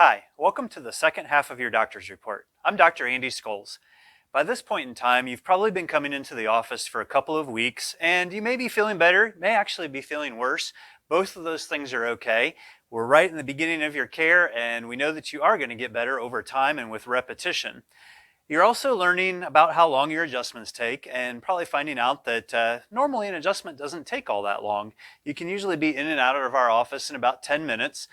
Hi, welcome to the second half of your doctor's report. I'm Dr. Andy Scholes. By this point in time, you've probably been coming into the office for a couple of weeks, and you may be feeling better, may actually be feeling worse. Both of those things are okay. We're right in the beginning of your care, and we know that you are going to get better over time and with repetition. You're also learning about how long your adjustments take and probably finding out that normally an adjustment doesn't take all that long. You can usually be in and out of our office in about 10 minutes.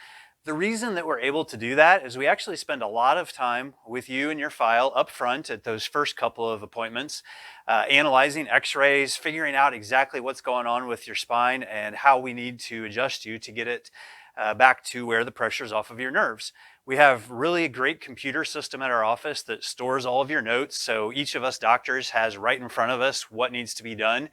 The reason that we're able to do that is we actually spend a lot of time with you and your file up front at those first couple of appointments, analyzing x-rays, figuring out exactly what's going on with your spine and how we need to adjust you to get it back to where the pressure is off of your nerves. We have really a great computer system at our office that stores all of your notes. So each of us doctors has right in front of us what needs to be done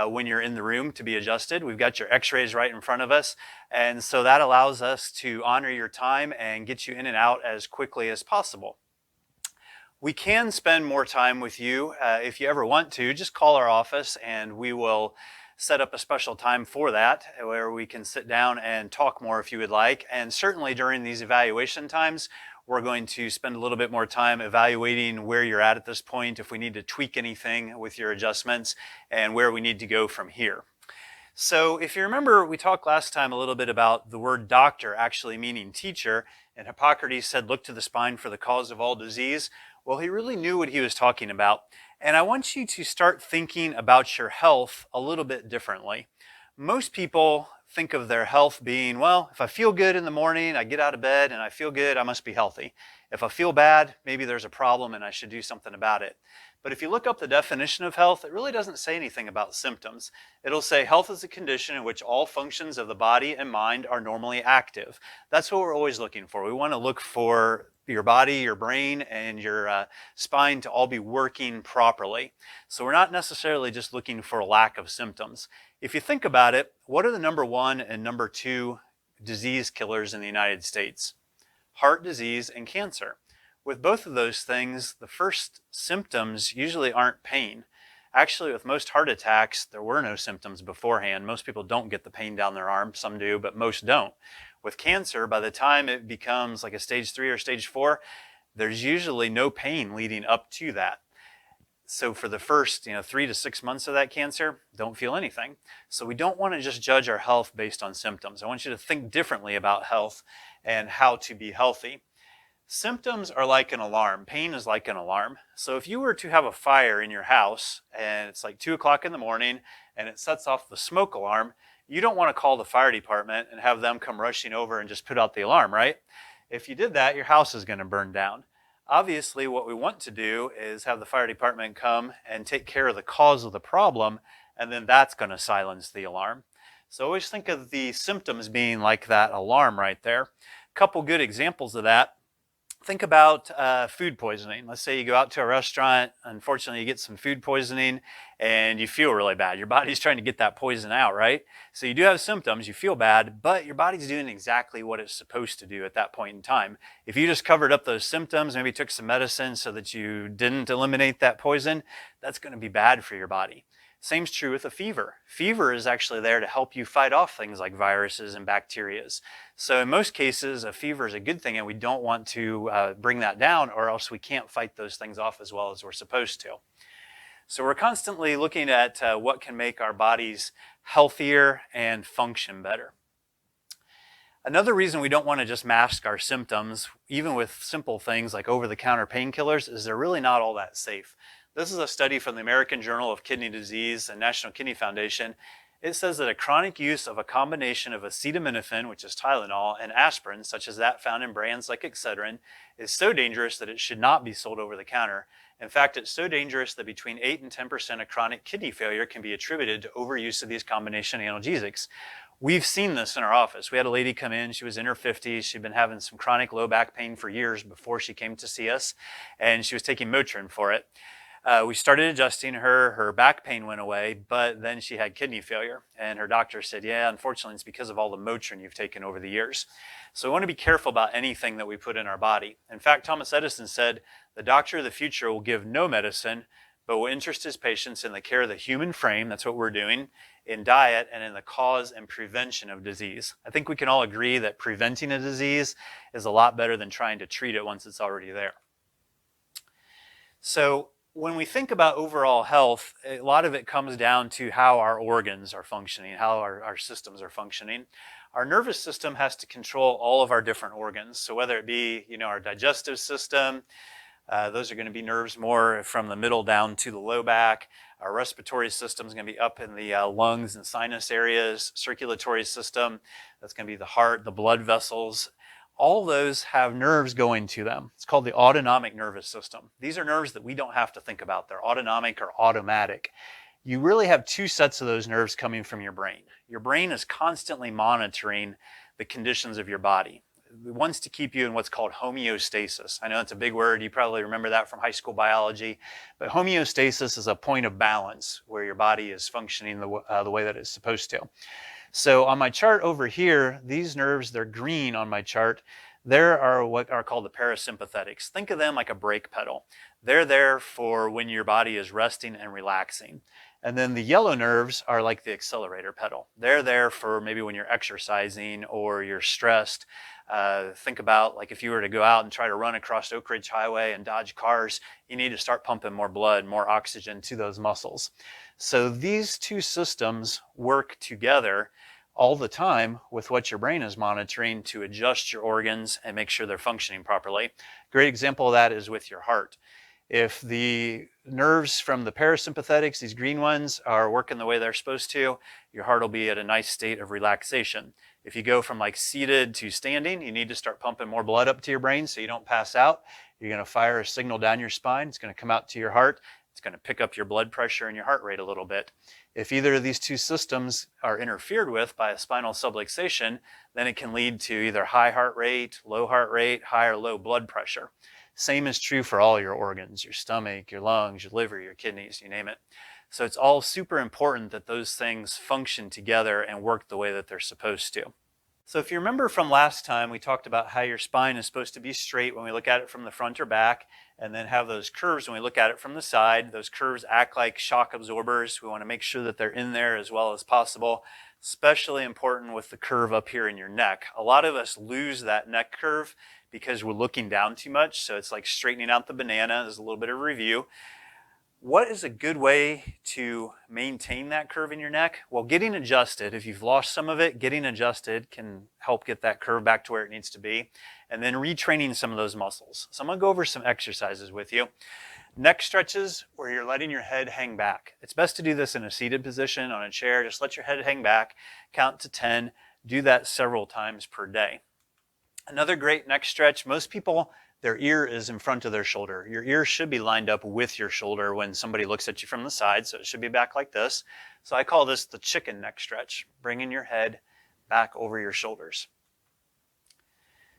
when you're in the room to be adjusted. We've got your x-rays right in front of us. And so that allows us to honor your time and get you in and out as quickly as possible. We can spend more time with you if you ever want to. Just call our office and we will set up a special time for that where we can sit down and talk more if you would like. And certainly during these evaluation times, we're going to spend a little bit more time evaluating where you're at this point, if we need to tweak anything with your adjustments, and where we need to go from here. So if you remember, we talked last time a little bit about the word doctor actually meaning teacher, and Hippocrates said, look to the spine for the cause of all disease. Well, he really knew what he was talking about. And I want you to start thinking about your health a little bit differently. Most people think of their health being, well, if I feel good in the morning, I get out of bed and I feel good, I must be healthy. If I feel bad, maybe there's a problem and I should do something about it. But if you look up the definition of health, it really doesn't say anything about symptoms. It'll say health is a condition in which all functions of the body and mind are normally active. That's what we're always looking for. We want to look for your body, your brain, and your spine to all be working properly. So we're not necessarily just looking for a lack of symptoms. If you think about it, what are the number 1 and number 2 disease killers in the United States? Heart disease and cancer. With both of those things, the first symptoms usually aren't pain. Actually, with most heart attacks, there were no symptoms beforehand. Most people don't get the pain down their arm. Some do, but most don't. With cancer, by the time it becomes like a stage 3 or stage 4, there's usually no pain leading up to that. So for the first 3 to 6 months of that cancer, don't feel anything. So we don't want to just judge our health based on symptoms. I want you to think differently about health and how to be healthy. Symptoms are like an alarm. Pain is like an alarm. So if you were to have a fire in your house and it's like 2 o'clock in the morning and it sets off the smoke alarm, you don't want to call the fire department and have them come rushing over and just put out the alarm, right? If you did that, your house is going to burn down. Obviously, what we want to do is have the fire department come and take care of the cause of the problem, and then that's going to silence the alarm. So always think of the symptoms being like that alarm right there. A couple good examples of that. Think about food poisoning. Let's say you go out to a restaurant, unfortunately you get some food poisoning and you feel really bad. Your body's trying to get that poison out, right? So you do have symptoms, you feel bad, but your body's doing exactly what it's supposed to do at that point in time. If you just covered up those symptoms, maybe took some medicine so that you didn't eliminate that poison, that's going to be bad for your body. Same's true with a fever. Fever is actually there to help you fight off things like viruses and bacteria. So in most cases, a fever is a good thing and we don't want to bring that down or else we can't fight those things off as well as we're supposed to. So we're constantly looking at what can make our bodies healthier and function better. Another reason we don't want to just mask our symptoms, even with simple things like over-the-counter painkillers, is they're really not all that safe. This is a study from the American Journal of Kidney Disease and National Kidney Foundation. It says that a chronic use of a combination of acetaminophen, which is Tylenol, and aspirin, such as that found in brands like Excedrin, is so dangerous that it should not be sold over the counter. In fact, it's so dangerous that between 8 and 10% of chronic kidney failure can be attributed to overuse of these combination analgesics. We've seen this in our office. We had a lady come in, she was in her 50s, she'd been having some chronic low back pain for years before she came to see us, and she was taking Motrin for it. We started adjusting her, her back pain went away, but then she had kidney failure. And her doctor said, yeah, unfortunately, it's because of all the Motrin you've taken over the years. So we want to be careful about anything that we put in our body. In fact, Thomas Edison said, the doctor of the future will give no medicine, but what interests his patients in the care of the human frame, that's what we're doing, in diet, and in the cause and prevention of disease. I think we can all agree that preventing a disease is a lot better than trying to treat it once it's already there. So when we think about overall health, a lot of it comes down to how our organs are functioning, how our systems are functioning. Our nervous system has to control all of our different organs. So whether it be, our digestive system, those are going to be nerves more from the middle down to the low back. Our respiratory system is going to be up in the lungs and sinus areas. Circulatory system, that's going to be the heart, the blood vessels. All those have nerves going to them. It's called the autonomic nervous system. These are nerves that we don't have to think about. They're autonomic or automatic. You really have two sets of those nerves coming from your brain. Your brain is constantly monitoring the conditions of your body. It wants to keep you in what's called homeostasis. I know it's a big word. You probably remember that from high school biology. But homeostasis is a point of balance where your body is functioning the way that it's supposed to. So on my chart over here, these nerves, they're green on my chart. There are what are called the parasympathetics. Think of them like a brake pedal. They're there for when your body is resting and relaxing. And then the yellow nerves are like the accelerator pedal. They're there for maybe when you're exercising or you're stressed. Think about like if you were to go out and try to run across Oak Ridge Highway and dodge cars, you need to start pumping more blood, more oxygen to those muscles. So these two systems work together all the time with what your brain is monitoring to adjust your organs and make sure they're functioning properly. Great example of that is with your heart. If the nerves from the parasympathetics, these green ones, are working the way they're supposed to, your heart will be at a nice state of relaxation. If you go from like seated to standing, you need to start pumping more blood up to your brain so you don't pass out. You're going to fire a signal down your spine. It's going to come out to your heart. It's going to pick up your blood pressure and your heart rate a little bit. If either of these two systems are interfered with by a spinal subluxation, then it can lead to either high heart rate, high or low blood pressure. Same is true for all your organs, your stomach, your lungs, your liver, your kidneys, you name it. So it's all super important that those things function together and work the way that they're supposed to. So if you remember from last time, we talked about how your spine is supposed to be straight when we look at it from the front or back, and then have those curves when we look at it from the side. Those curves act like shock absorbers. We want to make sure that they're in there as well as possible. Especially important with the curve up here in your neck. A lot of us lose that neck curve because we're looking down too much. So it's like straightening out the banana. There's a little bit of review. What is a good way to maintain that curve in your neck? Well, getting adjusted. If you've lost some of it, getting adjusted can help get that curve back to where it needs to be. And then retraining some of those muscles. So I'm going to go over some exercises with you. Neck stretches where you're letting your head hang back. It's best to do this in a seated position on a chair. Just let your head hang back, count to 10. Do that several times per day. Another great neck stretch, most people, their ear is in front of their shoulder. Your ear should be lined up with your shoulder when somebody looks at you from the side, so it should be back like this. So I call this the chicken neck stretch, bringing your head back over your shoulders.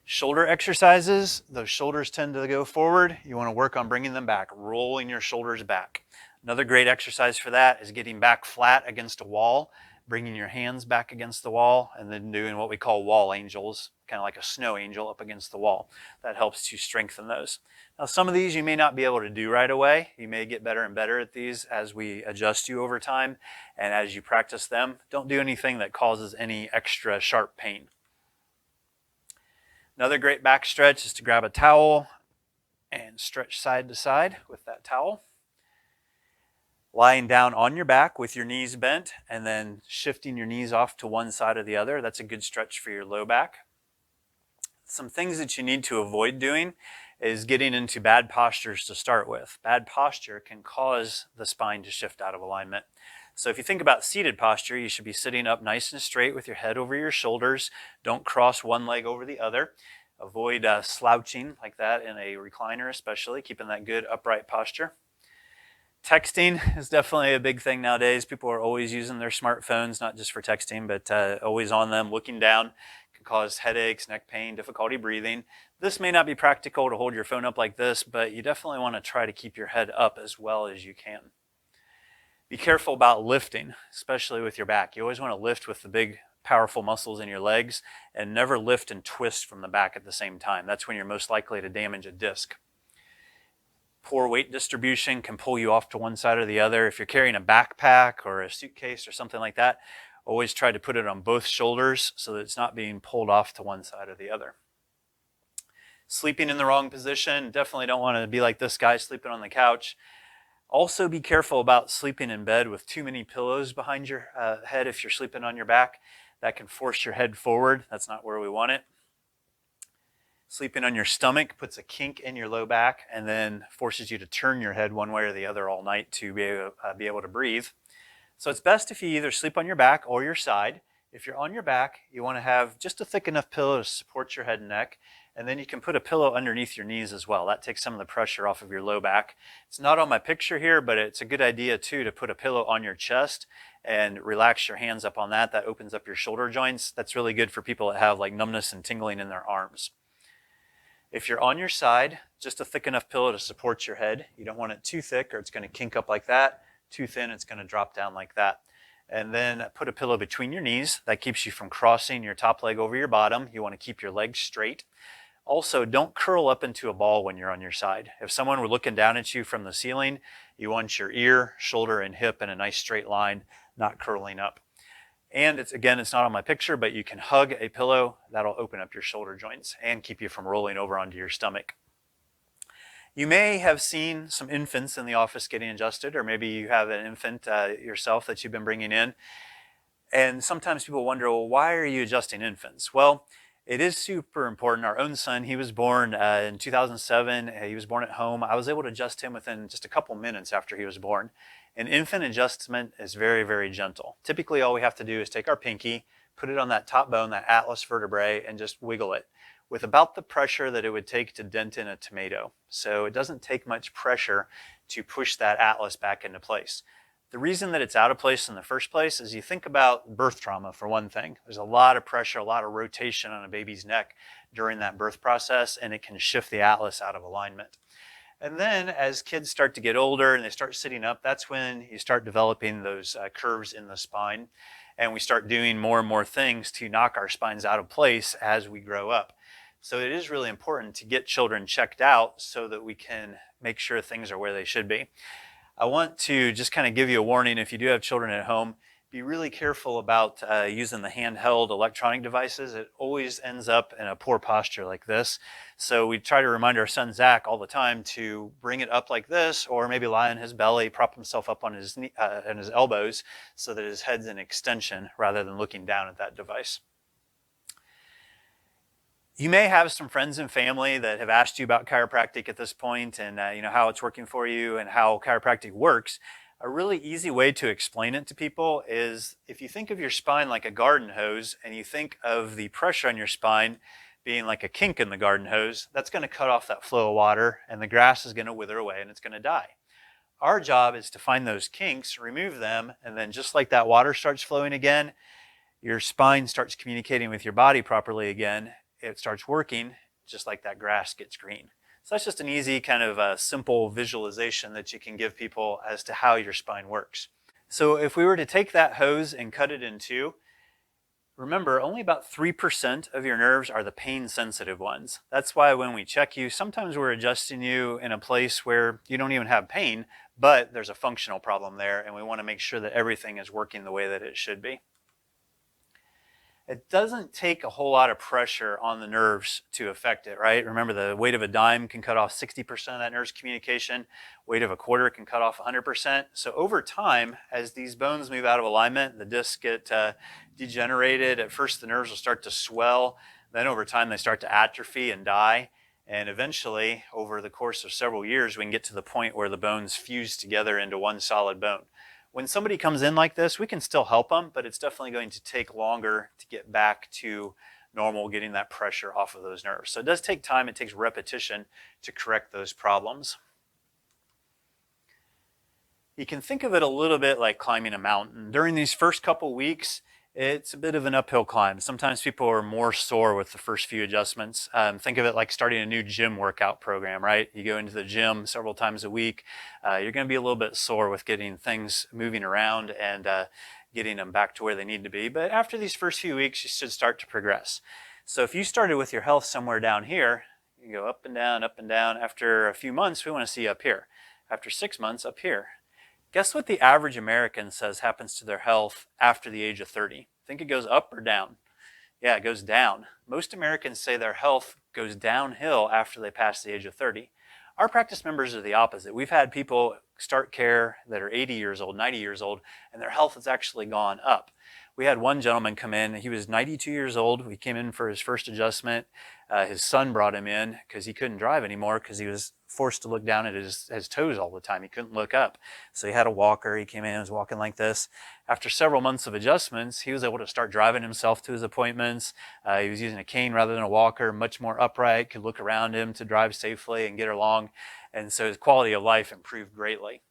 Shoulder exercises, those shoulders tend to go forward. You want to work on bringing them back, rolling your shoulders back. Another great exercise for that is getting back flat against a wall, bringing your hands back against the wall, and then doing what we call wall angels, kind of like a snow angel up against the wall. That helps to strengthen those. Now, some of these you may not be able to do right away. You may get better and better at these as we adjust you over time, and as you practice them, don't do anything that causes any extra sharp pain. Another great back stretch is to grab a towel and stretch side to side with that towel. Lying down on your back with your knees bent and then shifting your knees off to one side or the other. That's a good stretch for your low back. Some things that you need to avoid doing is getting into bad postures to start with. Bad posture can cause the spine to shift out of alignment. So if you think about seated posture, you should be sitting up nice and straight with your head over your shoulders. Don't cross one leg over the other. Avoid slouching like that in a recliner especially, keeping that good upright posture. Texting is definitely a big thing nowadays. People are always using their smartphones, not just for texting, but always on them, looking down. Can cause headaches, neck pain, difficulty breathing. This may not be practical to hold your phone up like this, but you definitely want to try to keep your head up as well as you can. Be careful about lifting, especially with your back. You always want to lift with the big, powerful muscles in your legs and never lift and twist from the back at the same time. That's when you're most likely to damage a disc. Poor weight distribution can pull you off to one side or the other. If you're carrying a backpack or a suitcase or something like that, always try to put it on both shoulders so that it's not being pulled off to one side or the other. Sleeping in the wrong position, definitely don't want to be like this guy sleeping on the couch. Also be careful about sleeping in bed with too many pillows behind your head if you're sleeping on your back. That can force your head forward. That's not where we want it. Sleeping on your stomach puts a kink in your low back and then forces you to turn your head one way or the other all night to be able to breathe. So it's best if you either sleep on your back or your side. If you're on your back, you want to have just a thick enough pillow to support your head and neck, and then you can put a pillow underneath your knees as well. That takes some of the pressure off of your low back. It's not on my picture here, but it's a good idea too to put a pillow on your chest and relax your hands up on that. That opens up your shoulder joints. That's really good for people that have like numbness and tingling in their arms. If you're on your side, just a thick enough pillow to support your head. You don't want it too thick or it's going to kink up like that. Too thin, it's going to drop down like that. And then put a pillow between your knees. That keeps you from crossing your top leg over your bottom. You want to keep your legs straight. Also, don't curl up into a ball when you're on your side. If someone were looking down at you from the ceiling, you want your ear, shoulder, and hip in a nice straight line, not curling up. And it's not on my picture, but you can hug a pillow. That'll open up your shoulder joints and keep you from rolling over onto your stomach. You may have seen some infants in the office getting adjusted, or maybe you have an infant yourself that you've been bringing in. And sometimes people wonder, well, why are you adjusting infants? Well, it is super important. Our own son, he was born in 2007. He was born at home. I was able to adjust him within just a couple minutes after he was born. An infant adjustment is very, very gentle. Typically, all we have to do is take our pinky, put it on that top bone, that atlas vertebrae, and just wiggle it with about the pressure that it would take to dent in a tomato. So it doesn't take much pressure to push that atlas back into place. The reason that it's out of place in the first place is you think about birth trauma for one thing. There's a lot of pressure, a lot of rotation on a baby's neck during that birth process, and it can shift the atlas out of alignment. And then as kids start to get older and they start sitting up, that's when you start developing those curves in the spine. And we start doing more and more things to knock our spines out of place as we grow up. So it is really important to get children checked out so that we can make sure things are where they should be. I want to just kind of give you a warning if you do have children at home. Be really careful about using the handheld electronic devices. It always ends up in a poor posture like this. So we try to remind our son Zach all the time to bring it up like this, or maybe lie on his belly, prop himself up on his elbows so that his head's in extension rather than looking down at that device. You may have some friends and family that have asked you about chiropractic at this point and how it's working for you and how chiropractic works. A really easy way to explain it to people is if you think of your spine like a garden hose and you think of the pressure on your spine being like a kink in the garden hose, that's going to cut off that flow of water and the grass is going to wither away and it's going to die. Our job is to find those kinks, remove them, and then just like that water starts flowing again, your spine starts communicating with your body properly again. It starts working just like that grass gets green. So that's just an easy kind of simple visualization that you can give people as to how your spine works. So if we were to take that hose and cut it in two, remember only about 3% of your nerves are the pain sensitive ones. That's why when we check you, sometimes we're adjusting you in a place where you don't even have pain, but there's a functional problem there and we want to make sure that everything is working the way that it should be. It doesn't take a whole lot of pressure on the nerves to affect it, right? Remember, the weight of a dime can cut off 60% of that nerve's communication. Weight of a quarter can cut off 100%. So over time, as these bones move out of alignment, the discs get degenerated. At first, the nerves will start to swell. Then over time, they start to atrophy and die. And eventually, over the course of several years, we can get to the point where the bones fuse together into one solid bone. When somebody comes in like this, we can still help them, but it's definitely going to take longer to get back to normal, getting that pressure off of those nerves. So it does take time, it takes repetition to correct those problems. You can think of it a little bit like climbing a mountain. During these first couple weeks, it's a bit of an uphill climb. Sometimes people are more sore with the first few adjustments. Think of it like starting a new gym workout program, right? You go into the gym several times a week. You're going to be a little bit sore with getting things moving around and getting them back to where they need to be. But after these first few weeks, you should start to progress. So if you started with your health somewhere down here, You go up and down, up and down. After a few months, we want to see up here. After 6 months, up here. Guess what the average American says happens to their health after the age of 30? Think it goes up or down? Yeah, it goes down. Most Americans say their health goes downhill after they pass the age of 30. Our practice members are the opposite. We've had people start care that are 80 years old, 90 years old, and their health has actually gone up. We had one gentleman come in. He was 92 years old. We came in for his first adjustment. His son brought him in because he couldn't drive anymore because he was forced to look down at his toes all the time. He couldn't look up. So he had a walker. He came in and was walking like this. After several months of adjustments, he was able to start driving himself to his appointments. He was using a cane rather than a walker, much more upright, could look around him to drive safely and get along. And so his quality of life improved greatly.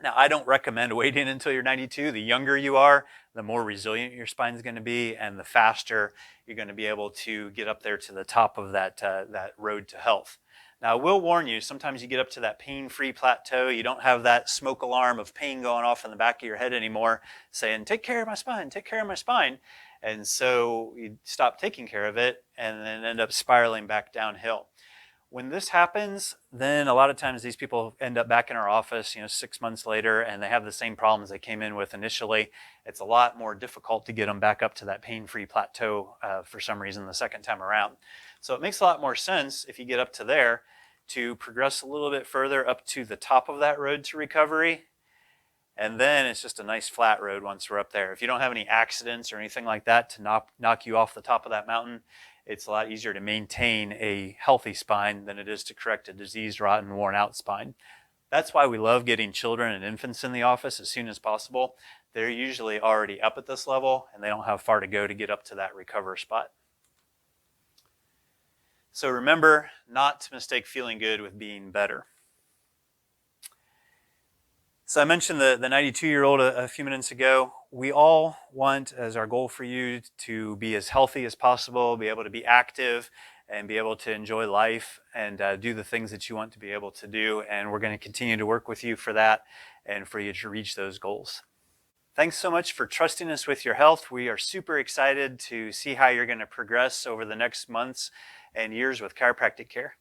Now, I don't recommend waiting until you're 92. The younger you are, the more resilient your spine is going to be, and the faster you're going to be able to get up there to the top of that road to health. Now, I will warn you, sometimes you get up to that pain-free plateau. You don't have that smoke alarm of pain going off in the back of your head anymore saying, take care of my spine, take care of my spine. And so you stop taking care of it and then end up spiraling back downhill. When this happens, then a lot of times these people end up back in our office, 6 months later, and they have the same problems they came in with initially. It's a lot more difficult to get them back up to that pain-free plateau for some reason the second time around. So it makes a lot more sense if you get up to there to progress a little bit further up to the top of that road to recovery. And then it's just a nice flat road once we're up there. If you don't have any accidents or anything like that to knock you off the top of that mountain, it's a lot easier to maintain a healthy spine than it is to correct a diseased, rotten, worn out spine. That's why we love getting children and infants in the office as soon as possible. They're usually already up at this level and they don't have far to go to get up to that recover spot. So remember not to mistake feeling good with being better. So I mentioned the 92-year-old a few minutes ago. We all want as our goal for you to be as healthy as possible, be able to be active, and be able to enjoy life and do the things that you want to be able to do. And we're going to continue to work with you for that and for you to reach those goals. Thanks so much for trusting us with your health. We are super excited to see how you're going to progress over the next months and years with chiropractic care.